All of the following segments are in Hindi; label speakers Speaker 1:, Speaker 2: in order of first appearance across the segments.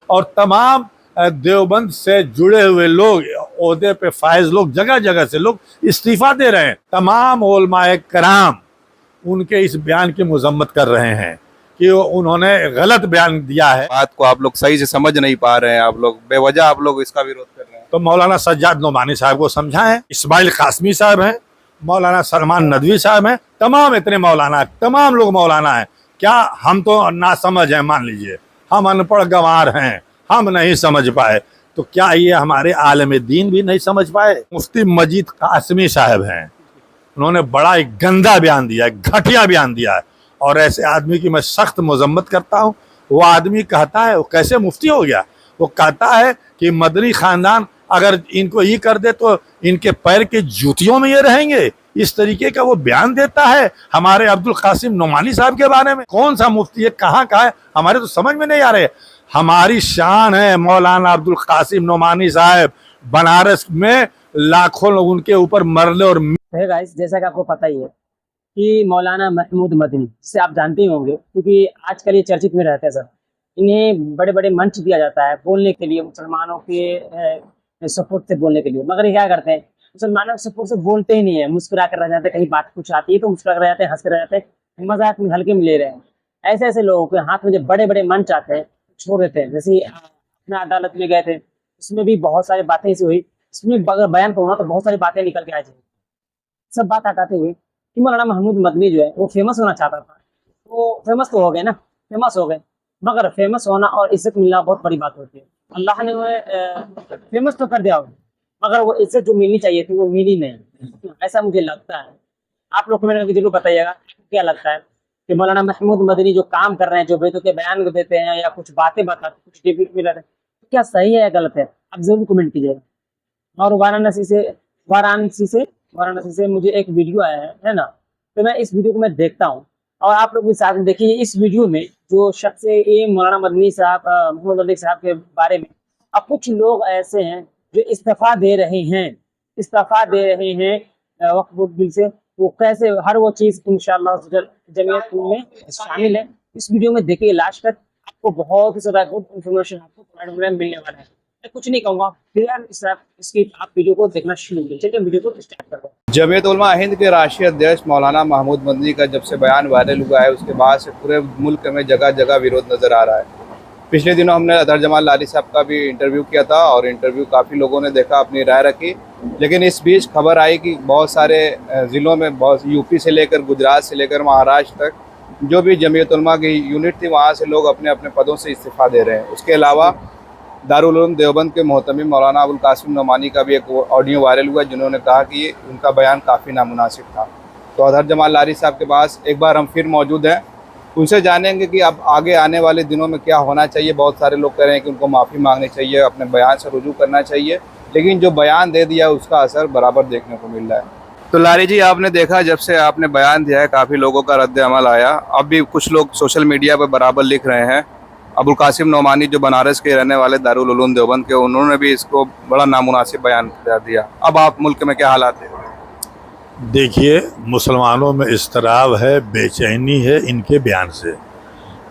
Speaker 1: और तमाम देवबंद से जुड़े हुए लोग, ओहदे पे फायज लोग, जगह जगह से लोग इस्तीफा दे रहे हैं। तमाम उलमाए कराम उनके इस बयान की मजम्मत कर रहे हैं कि उन्होंने गलत बयान दिया है।
Speaker 2: बात को आप लोग सही से समझ नहीं पा रहे हैं, आप लोग बेवजह आप लोग इसका विरोध कर रहे हैं।
Speaker 1: तो मौलाना सज्जाद नोमानी साहब को समझाएं, इस्माइल कासमी साहब हैं, मौलाना सलमान नदवी साहब हैं, तमाम इतने मौलाना, तमाम लोग मौलाना हैं। क्या हम तो नासमझ हैं? मान लीजिए हम अनपढ़ गंवार हैं, हम नहीं समझ पाए, तो क्या ये हमारे आलम दीन भी नहीं समझ पाए? मुफ्ती मजीद कासमी साहब हैं, उन्होंने बड़ा एक गंदा बयान दिया है, घटिया बयान दिया है, और ऐसे आदमी की मैं सख्त मजम्मत करता हूँ। वो आदमी कहता है, वो कैसे मुफ्ती हो गया? वो कहता है कि मदनी खानदान अगर इनको ये कर दे तो इनके पैर के जूतियों में ये रहेंगे। इस तरीके का वो बयान देता है हमारे अब्दुल कासिम नोमानी साहब के बारे में। कौन सा मुफ्ती है, कहाँ का है, हमारे तो समझ में नहीं आ रहे। हमारी शान है मौलाना अब्दुल कासिम नोमानी साहब, बनारस में लाखों लोग उनके ऊपर मरले और
Speaker 3: है गाइस, जैसा कि आपको पता ही है कि मौलाना महमूद मदनी, जिसे आप जानते ही होंगे क्योंकि आजकल ये चर्चित में रहते हैं सर। इन्हें बड़े बड़े मंच दिया जाता है बोलने के लिए, मुसलमानों के सपोर्ट से बोलने के लिए, मगर ये क्या करते हैं, मुसलमानों के सपोर्ट से बोलते ही नहीं है, मुस्कुरा कर रह जाते हैं। कहीं बात कुछ आती है तो मुस्कुरा कर रह जाते हैं, हंस कर रह जाते हैं, मजाक में हल्के में ले रहे हैं। ऐसे ऐसे लोगों के हाथ में जब बड़े बड़े मंच आते हैं छोड़ देते हैं। जैसे अपना अदालत में गए थे, उसमें भी बहुत सारी बातें ऐसी हुई, इसमें अगर बयान करूँ ना तो बहुत सारी बातें निकल के आ जाएंगी। सब बात हटाते हुए कि मौलाना महमूद मदनी जो है वो फेमस होना चाहता था, वो फेमस तो हो गए ना, फेमस हो गए, मगर फेमस होना और इज्जत मिलना बहुत बड़ी बात होती है। अल्लाह ने वो फेमस तो कर दिया होगा, मगर वो इज्जत जो मिलनी चाहिए थी वो मिली नहीं, ऐसा मुझे लगता है। आप लोग कमेंट करके जरूर बताइएगा क्या लगता है कि मौलाना महमूद मदनी जो काम कर रहे हैं, जो बेतुके बयान देते हैं या कुछ बातें बताते, कुछ डिबेट में लड़ते हैं, क्या सही है या गलत है, आप जरूर कमेंट कीजिएगा। और वाराणसी से मुझे एक वीडियो आया है ना, तो मैं इस वीडियो को मैं देखता हूँ और आप लोग भी साथ में देखिए। इस वीडियो में जो शख्स ये मौलाना मदनी साहब, मोहम्मद मलिक साहब के बारे में, अब कुछ लोग ऐसे हैं जो इस्तीफा दे रहे हैं वक्फ बोर्ड बिल से। वो कैसे हर वो चीज़ इंशाअल्लाह जमीयत में शामिल है। इस वीडियो में देखिए लास्ट तक, आपको बहुत ही ज़्यादा गुड इन्फॉर्मेशन आपको मिलने वाला है। मैं कुछ नहीं कहूँगा, फिर इसकी आप वीडियो को देखना शुरू कीजिए। चलिए वीडियो को स्टार्ट करते हैं।
Speaker 2: जमीयत उलमा हिंद के राष्ट्रीय अध्यक्ष मौलाना महमूद मदनी का जब से बयान वायरल हुआ है, उसके बाद से पूरे मुल्क में जगह जगह विरोध नज़र आ रहा है। पिछले दिनों हमने अतहर जमाल लारी साहब का भी इंटरव्यू किया था और इंटरव्यू काफ़ी लोगों ने देखा, अपनी राय रखी। लेकिन इस बीच खबर आई कि बहुत सारे ज़िलों में, बहुत यूपी से लेकर गुजरात से लेकर महाराष्ट्र तक जो भी जमीयत उलमा की यूनिट थी, वहाँ से लोग अपने अपने पदों से इस्तीफ़ा दे रहे हैं। उसके अलावा दारुल उलूम देवबंद के मोहतमिम मौलाना अबुल कासिम नोमानी का भी एक ऑडियो वायरल हुआ, जिन्होंने कहा कि उनका बयान काफ़ी नामुनासिब था। तो अतहर जमाल लारी साहब के पास एक बार हम फिर मौजूद हैं, उनसे जानेंगे कि अब आगे आने वाले दिनों में क्या होना चाहिए। बहुत सारे लोग कह रहे हैं कि उनको माफ़ी मांगनी चाहिए, अपने बयान से रुजू करना चाहिए, लेकिन जो बयान दे दिया उसका असर बराबर देखने को मिल रहा है। तो लारी जी, आपने देखा जब से आपने बयान दिया है काफ़ी लोगों का रद्द अमल आया। अब भी कुछ लोग सोशल मीडिया पर बराबर लिख रहे हैं। अबुल कासिम नोमानी जो बनारस के रहने वाले दारुल उलूम देवबंद के, उन्होंने भी इसको बड़ा नामुनासिब बयान कर दिया। अब आप मुल्क में क्या हालात है?
Speaker 1: देखिए, मुसलमानों में इस्तराब है, बेचैनी है इनके बयान से,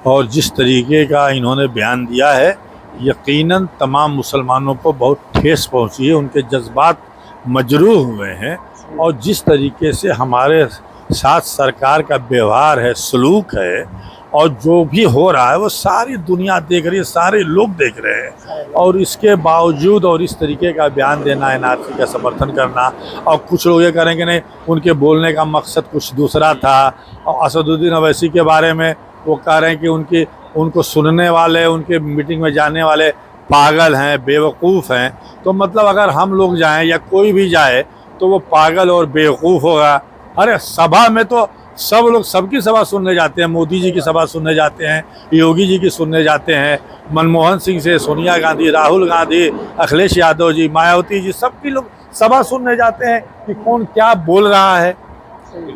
Speaker 1: और जिस तरीके का इन्होंने बयान दिया है यकीनन तमाम मुसलमानों को बहुत ठेस पहुंची है, उनके जज्बात मजरूह हुए हैं। और जिस तरीके से हमारे साथ सरकार का व्यवहार है, सलूक है, और जो भी हो रहा है वो सारी दुनिया देख रही है, सारे लोग देख रहे हैं, और इसके बावजूद और इस तरीके का बयान देना, एनआरसी का समर्थन करना, और कुछ लोग ये करेंगे नहीं उनके बोलने का मकसद कुछ दूसरा था। और असदुद्दीन अवैसी के बारे में वो कह रहे हैं कि उनको सुनने वाले, उनके मीटिंग में जाने वाले पागल हैं, बेवकूफ़ हैं। तो मतलब अगर हम लोग जाएं या कोई भी जाए तो वो पागल और बेवकूफ़ होगा। अरे सभा में तो सब लोग सबकी सभा सुनने जाते हैं, मोदी जी की सभा सुनने जाते हैं, योगी जी की सुनने जाते हैं, मनमोहन सिंह से सोनिया गांधी, राहुल गांधी, अखिलेश यादव जी, मायावती जी, सबकी लोग सभा सुनने जाते हैं कि कौन क्या बोल रहा है।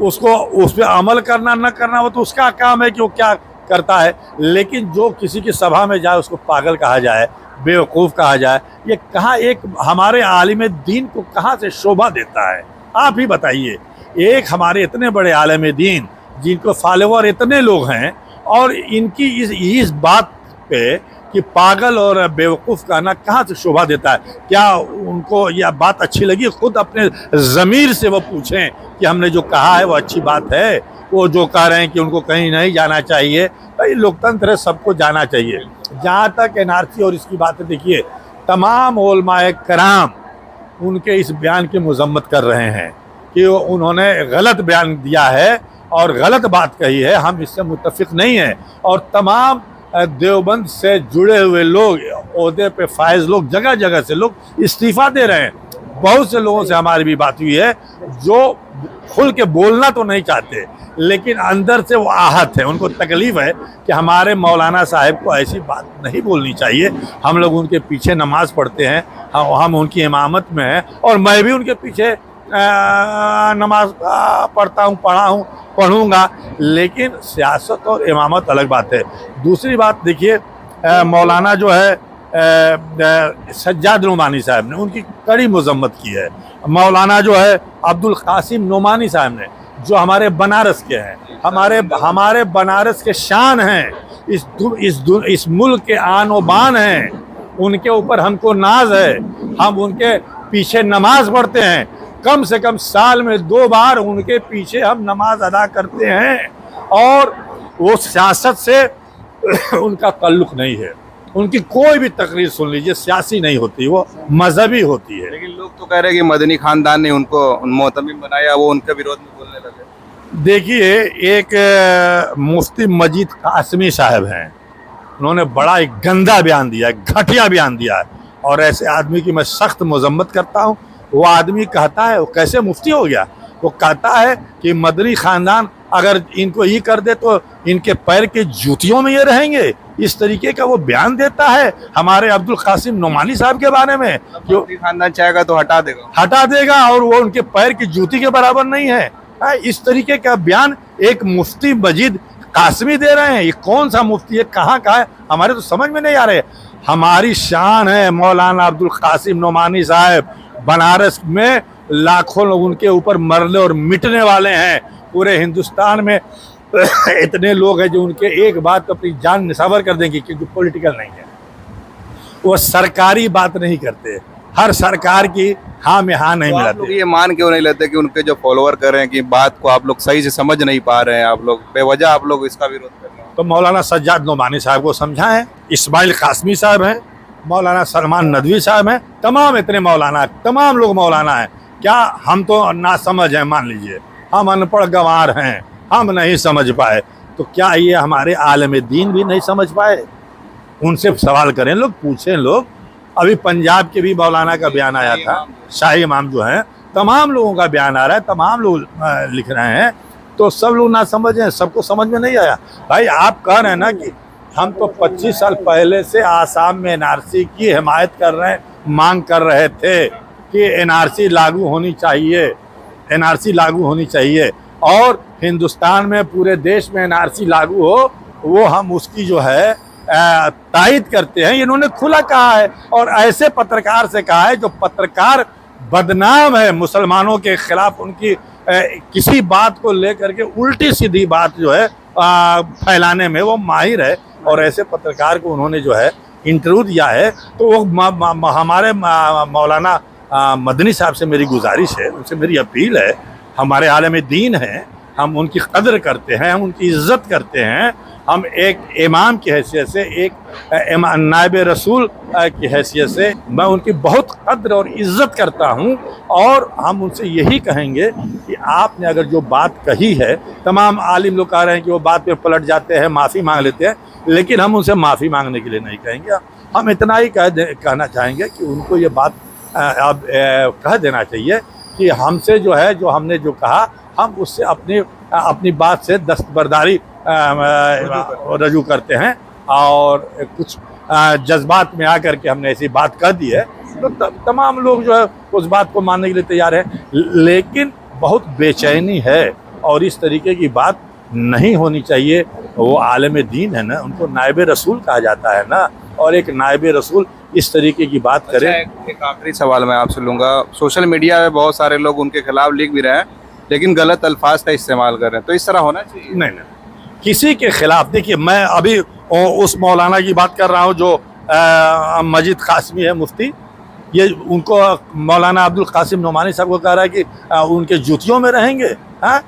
Speaker 1: उसको उस पर अमल करना न करना वो तो उसका काम है कि वो क्या करता है। लेकिन जो किसी की सभा में जाए उसको पागल कहा जाए, बेवकूफ़ कहा जाए, ये कहाँ एक हमारे आलिम दीन को कहाँ से शोभा देता है? आप ही बताइए। एक हमारे इतने बड़े आलिम दीन जिनको फॉलोवर इतने लोग हैं, और इनकी इस बात पे कि पागल और बेवकूफ़ कहना कहाँ से शोभा देता है। क्या उनको यह बात अच्छी लगी? खुद अपने ज़मीर से वो पूछें कि हमने जो कहा है वो अच्छी बात है। वो जो कह रहे हैं कि उनको कहीं नहीं जाना चाहिए, भाई लोकतंत्र है, सबको जाना चाहिए। जहाँ तक एनआरसी और इसकी बात है, देखिए तमाम उलमाए कराम उनके इस बयान की मजम्मत कर रहे हैं कि उन्होंने गलत बयान दिया है और गलत बात कही है, हम इससे मुत्तफिक नहीं हैं। और तमाम देवबंद से जुड़े हुए लोग, ओहदे पे फायज लोग, जगह जगह से लोग इस्तीफ़ा दे रहे हैं। बहुत से लोगों से हमारी भी बात हुई है जो खुल के बोलना तो नहीं चाहते, लेकिन अंदर से वो आहत है, उनको तकलीफ़ है कि हमारे मौलाना साहब को ऐसी बात नहीं बोलनी चाहिए। हम लोग उनके पीछे नमाज़ पढ़ते हैं, हम उनकी इमामत में हैं, और मैं भी उनके पीछे नमाज पढ़ता हूँ, पढ़ा हूँ, पढ़ूँगा। लेकिन सियासत और इमामत अलग बात है। दूसरी बात देखिए, मौलाना जो है सज्जाद नोमानी साहब ने उनकी कड़ी मजम्मत की है। मौलाना जो है अब्दुल कासिम नोमानी साहब ने, जो हमारे बनारस के हैं, हमारे बनारस के शान हैं, इस मुल्क के आन व बान हैं, उनके ऊपर हमको नाज है। हम उनके पीछे नमाज पढ़ते हैं, कम से कम साल में 2 बार उनके पीछे हम नमाज अदा करते हैं। और वो सियासत से उनका ताल्लुक़ नहीं है। उनकी कोई भी तकरीर सुन लीजिए, सियासी नहीं होती, वो मजहबी होती है।
Speaker 2: लेकिन लोग तो कह रहे हैं कि मदनी खानदान ने उनको मोहतमिम बनाया, वो उनके विरोध में बोलने लगे।
Speaker 1: देखिए, एक मुफ्ती मजीद कासमी साहब हैं, उन्होंने बड़ा एक गंदा बयान दिया है, घटिया बयान दिया है, और ऐसे आदमी की मैं सख्त मजम्मत करता हूँ। वो आदमी कहता है, वो कैसे मुफ्ती हो गया? वो कहता है कि मदनी ख़ानदान अगर इनको ये कर दे तो इनके पैर के जूतियों में ये रहेंगे। इस तरीके का वो बयान देता है हमारे अब्दुल कासिम नोमानी साहब के बारे में। जो
Speaker 2: खानदान चाहेगा तो हटा देगा, और वो उनके पैर की जूती के बराबर नहीं है। इस तरीके का बयान एक मुफ्ती मजीद कासमी दे रहे हैं। ये कौन सा मुफ्ती है, कहाँ का है, हमारे तो समझ में नहीं आ रहे। हमारी शान है मौलाना अब्दुल कासिम नोमानी साहब। बनारस में लाखों लोग उनके ऊपर मरने और मिटने वाले हैं। पूरे हिंदुस्तान में इतने लोग हैं जो उनके एक बात तो अपनी जान निछावर कर देंगे, क्योंकि पॉलिटिकल नहीं है, वो सरकारी बात नहीं करते। हर सरकार की हाँ में हाँ नहीं मिलाते। लोग ये मान क्यों नहीं लेते कि उनके जो फॉलोअर कर रहे हैं कि बात को आप लोग सही से समझ नहीं पा रहे हैं, आप लोग बेवजह आप लोग इसका विरोध कर रहे हैं?
Speaker 1: तो मौलाना सज्जाद नोमानी साहब को समझाएं, इस्माइल कासमी साहब हैं, मौलाना सलमान नदवी साहब हैं, तमाम इतने मौलाना, तमाम लोग मौलाना हैं। क्या हम तो ना समझ हैं? मान लीजिए हम अनपढ़ गंवार हैं, हम नहीं समझ पाए, तो क्या ये हमारे आलम दीन भी नहीं समझ पाए? उनसे सवाल करें, लोग पूछें। लोग अभी पंजाब के भी मौलाना का बयान आया था, शाही इमाम जो हैं, तमाम लोगों का बयान आ रहा है, तमाम लोग लिख रहे हैं, तो सब लोग ना समझ हैं, सबको समझ में नहीं आया। भाई आप कह रहे हैं ना कि हम तो 25 साल पहले से आसाम में एनआरसी की हिमायत कर रहे हैं, मांग कर रहे थे कि एनआरसी लागू होनी चाहिए, एनआरसी लागू होनी चाहिए, और हिंदुस्तान में पूरे देश में एनआरसी लागू हो, वो हम उसकी जो है तायद करते हैं। इन्होंने खुला कहा है, और ऐसे पत्रकार से कहा है जो पत्रकार बदनाम है मुसलमानों के खिलाफ, उनकी किसी बात को लेकर के उल्टी सीधी बात जो है फैलाने में वो माहिर है। और ऐसे पत्रकार को उन्होंने जो है इंटरव्यू दिया है, तो वो हमारे मौलाना मदनी साहब से मेरी गुजारिश है, उनसे मेरी अपील है, हमारे आलम दीन हैं, हम उनकी कदर करते हैं, हम उनकी इज़्ज़त करते हैं। हम एक इमाम की हैसियत से, एक नायब रसूल की हैसियत से मैं उनकी बहुत कद्र और इज़्ज़त करता हूं, और हम उनसे यही कहेंगे कि आपने अगर जो बात कही है, तमाम आलिम लोग कह रहे हैं कि वो बात पे पलट जाते हैं, माफ़ी मांग लेते हैं, लेकिन हम उनसे माफ़ी मांगने के लिए नहीं कहेंगे। हम इतना ही कहना चाहेंगे कि उनको ये बात अब कह देना चाहिए कि हमसे जो है, जो हमने जो कहा, हम उससे अपनी बात से दस्तबरदारी रजू करते हैं, और कुछ जज्बात में आकर के हमने ऐसी बात कह दी है, तो तमाम लोग जो है उस बात को मानने के लिए तैयार हैं। लेकिन बहुत बेचैनी है, और इस तरीके की बात नहीं होनी चाहिए। वो आलम दीन है ना, उनको नायब रसूल कहा जाता है ना, और एक नायब रसूल इस तरीके की बात करे।
Speaker 2: एक आखिरी सवाल मैं आपसे लूँगा, सोशल मीडिया में बहुत सारे लोग उनके खिलाफ लिख भी रहे हैं, लेकिन गलत अल्फाज का इस्तेमाल कर रहे हैं, तो इस तरह होना चाहिए?
Speaker 1: नहीं, किसी के खिलाफ देखिए, मैं अभी और उस मौलाना की बात कर रहा हूँ जो मजीद कासमी है मुफ्ती, ये उनको मौलाना अब्दुल कासिम नोमानी साहब को कह रहा है कि उनके जूतियों में रहेंगे। हाँ,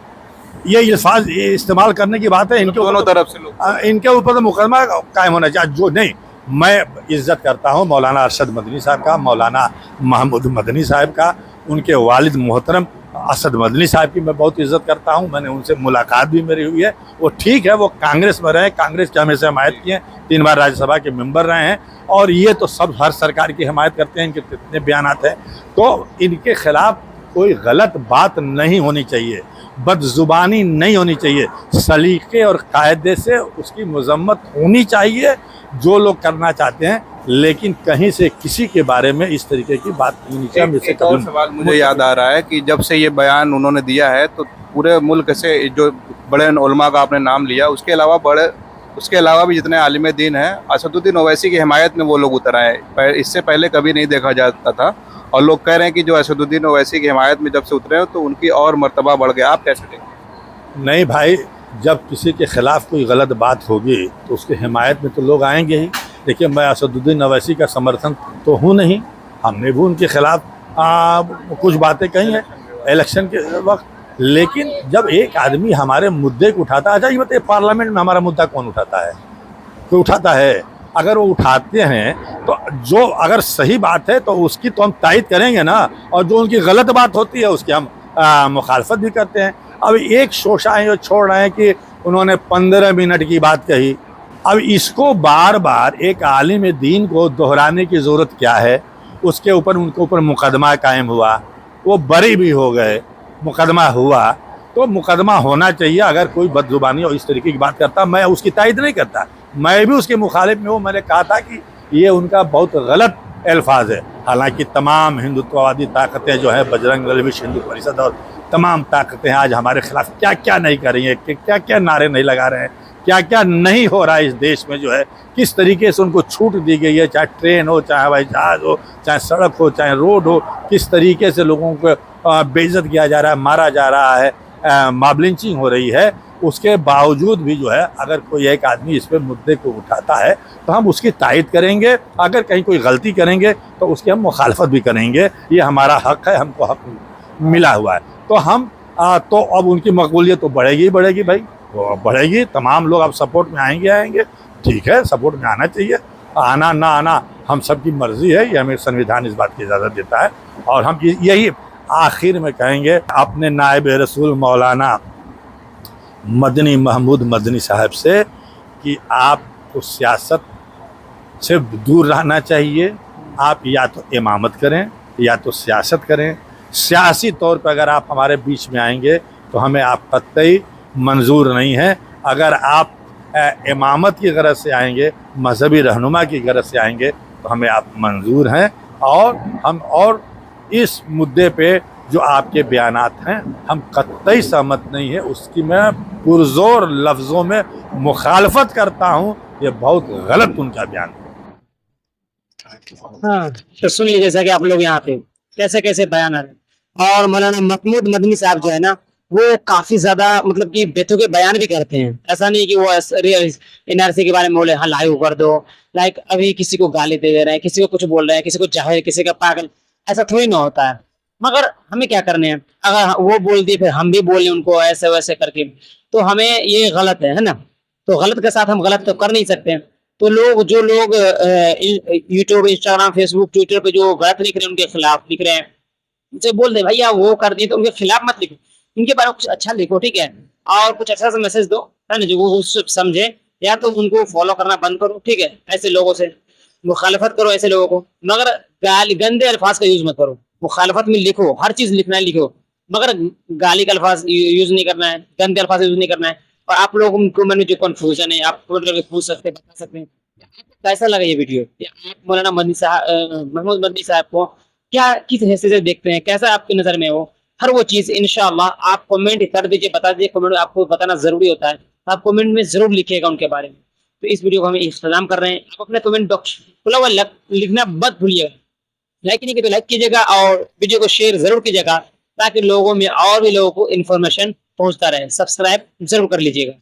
Speaker 1: ये अल्फाज इस्तेमाल करने की बात है। इनके
Speaker 2: दोनों तरफ से लोग,
Speaker 1: इनके ऊपर तो मुकदमा कायम होना चाहिए। जो नहीं, मैं इज्जत करता हूँ मौलाना अरशद मदनी साहब का, मौलाना महमूद मदनी साहब का, उनके वालिद मोहतरम असद मदनी साहब की मैं बहुत इज्जत करता हूँ। मैंने उनसे मुलाकात भी मेरी हुई है। वो ठीक है, वो कांग्रेस में रहे, कांग्रेस की हमेशा हिमायत की है, 3 बार राज्यसभा के मेंबर रहे हैं, और ये तो सब हर सरकार की हिमायत करते हैं। इनके कितने बयानात हैं, तो इनके खिलाफ कोई गलत बात नहीं होनी चाहिए, बदजुबानी नहीं होनी चाहिए, सलीके और कायदे से उसकी मजम्मत होनी चाहिए जो लोग करना चाहते हैं, लेकिन कहीं से किसी के बारे में इस तरीके की बात नहीं होनी चाहिए।
Speaker 2: एक और सवाल मुझे याद आ रहा है कि जब से ये बयान उन्होंने दिया है तो पूरे मुल्क से जो बड़े उलमा का आपने नाम लिया, उसके अलावा भी जितने आलिम दीन हैं, असदुद्दीन ओवैसी की हिमायत में वो लोग उतर आए। इससे पहले कभी नहीं देखा जाता था, और लोग कह रहे हैं कि जो असदुद्दीन ओवैसी की हिमायत में जब से उतरे हो तो उनकी और मर्तबा बढ़ गया। आप कैसे देखते?
Speaker 1: नहीं भाई, जब किसी के खिलाफ कोई गलत बात होगी तो उसके हिमायत में तो लोग आएंगे ही। देखिए, मैं असदुद्दीन ओवैसी का समर्थन तो हूँ नहीं, हमने भी उनके खिलाफ कुछ बातें कही हैं इलेक्शन के वक्त, लेकिन जब एक आदमी हमारे मुद्दे को उठाता है, अच्छा ये बताइए पार्लियामेंट में हमारा मुद्दा कौन उठाता है? कोई उठाता है? अगर वो उठाते हैं तो जो अगर सही बात है तो उसकी तो हम तायद करेंगे ना, और जो उनकी गलत बात होती है उसकी हम मुखालफत भी करते हैं। अब एक शोशा है जो छोड़ रहे हैं कि उन्होंने 15 मिनट की बात कही। अब इसको बार बार एक आलिम दीन को दोहराने की ज़रूरत क्या है? उसके ऊपर उनके ऊपर मुकदमा कायम हुआ, वो बरी भी हो गए, मुकदमा हुआ तो मुकदमा होना चाहिए। अगर कोई बदजुबानी और इस तरीके की बात करता, मैं उसकी तायद नहीं करता, मैं भी उसके मुखालिफ में हूँ। मैंने कहा था कि ये उनका बहुत गलत अल्फाज है। हालांकि तमाम हिंदुत्ववादी ताकतें जो है, बजरंग दल, विश्व हिंदू परिषद और तमाम ताकतें आज हमारे खिलाफ क्या क्या नहीं कर रही हैं, क्या क्या नारे नहीं लगा रहे हैं, क्या क्या नहीं हो रहा है इस देश में, जो है किस तरीके से उनको छूट दी गई है, चाहे ट्रेन हो, चाहे हवाई जहाज़ हो, चाहे सड़क हो, चाहे रोड हो, किस तरीके से लोगों को बेइज्जत किया जा रहा है, मारा जा रहा है, मॉब लिंचिंग हो रही है। उसके बावजूद भी जो है अगर कोई एक आदमी इस पे मुद्दे को उठाता है तो हम उसकी तायद करेंगे। अगर कहीं कोई गलती करेंगे तो उसकी हम मुखालफत भी करेंगे, ये हमारा हक है, हमको हक मिला हुआ है। तो हम तो अब उनकी मकबूलियत तो बढ़ेगी ही बढ़ेगी भाई, वो बढ़ेगी। तमाम लोग अब सपोर्ट में आएंगे, ठीक है, सपोर्ट में आना चाहिए, आना ना आना हम सबकी मर्जी है, ये हमें संविधान इस बात की इजाज़त देता है। और हम यही आखिर में कहेंगे अपने नायब रसूल मौलाना मदनी महमूद मदनी साहब से कि आपको सियासत से दूर रहना चाहिए। आप या तो इमामत करें या तो सियासत करें। सियासी तौर पर अगर आप हमारे बीच में आएंगे तो हमें आप कतई मंजूर नहीं है। अगर आप इमामत की गरज से आएंगे, मजहबी रहनुमा की गरज से आएंगे तो हमें आप मंजूर हैं। और हम और इस मुद्दे पे जो आपके बयानात हैं हम कतई सहमत नहीं है, उसकी मैं पुरजोर लफ्ज़ों में मुखालफत करता हूँ। ये बहुत गलत उनका बयान है।
Speaker 3: हाँ, तो सुनिए, जैसा कि आप लोग यहाँ पे कैसे कैसे बयान आ रहे हैं, और मौलाना महमूद मदनी साहब जो है ना, वो काफी ज्यादा मतलब कि बेतुके बयान भी करते हैं। ऐसा नहीं कि वो एनआरसी के बारे में बोले हाँ लागू कर दो, लाइक अभी किसी को गाली दे रहे हैं, किसी को कुछ बोल रहे हैं, किसी को जाहिर, किसी का पागल, ऐसा थोड़ी ना होता है। मगर हमें क्या करने हैं, अगर वो बोल दिए फिर हम भी बोले उनको ऐसे वैसे करके, तो हमें ये गलत है ना। तो गलत के साथ हम गलत तो कर नहीं सकते। तो जो लोग यूट्यूब, इंस्टाग्राम, फेसबुक, ट्विटर पे जो गलत लिख रहे हैं, उनके खिलाफ लिख रहे हैं, उनसे बोल दे भैया वो कर दिए तो उनके खिलाफ मत लिखो, इनके बारे में कुछ अच्छा लिखो, ठीक है, और कुछ अच्छा सा मैसेज दो, है ना, जो वो समझे। या तो उनको फॉलो करना बंद करो, ठीक है, ऐसे लोगों से मुखालफत करो, ऐसे लोगों को। मगर गाली गंदे अल्फाज का यूज मत करो। मुखालफत में लिखो, हर चीज लिखना है लिखो, मगर गाली का अल्फाज यूज नहीं करना है, गंदे अल्फाज यूज नहीं करना है। और आप लोगों को मैंने जो कंफ्यूजन है, आप पूछ सकते हैं, बता सकते हैं कैसा लगा ये वीडियो, आप मौलाना मदनी साहब, महमूद मदनी साहब को क्या किस हैसियत से देखते हैं, कैसा आपकी नजर में हो, हर वो चीज इंशाल्लाह आप कमेंट कर दीजिए, बता दीजिए। कमेंट आपको बताना जरूरी होता है, आप कमेंट में जरूर लिखिएगा उनके बारे में। तो इस वीडियो को हम इख्तिताम कर रहे हैं। आप अपने कमेंट बॉक्स खुला हुआ लिखना मत भूलिएगा। लाइक नहीं किया तो लाइक कीजिएगा और वीडियो को शेयर जरूर कीजिएगा, ताकि लोगों में और भी लोगों को इन्फॉर्मेशन पहुंचता रहे। सब्सक्राइब जरूर कर लीजिएगा।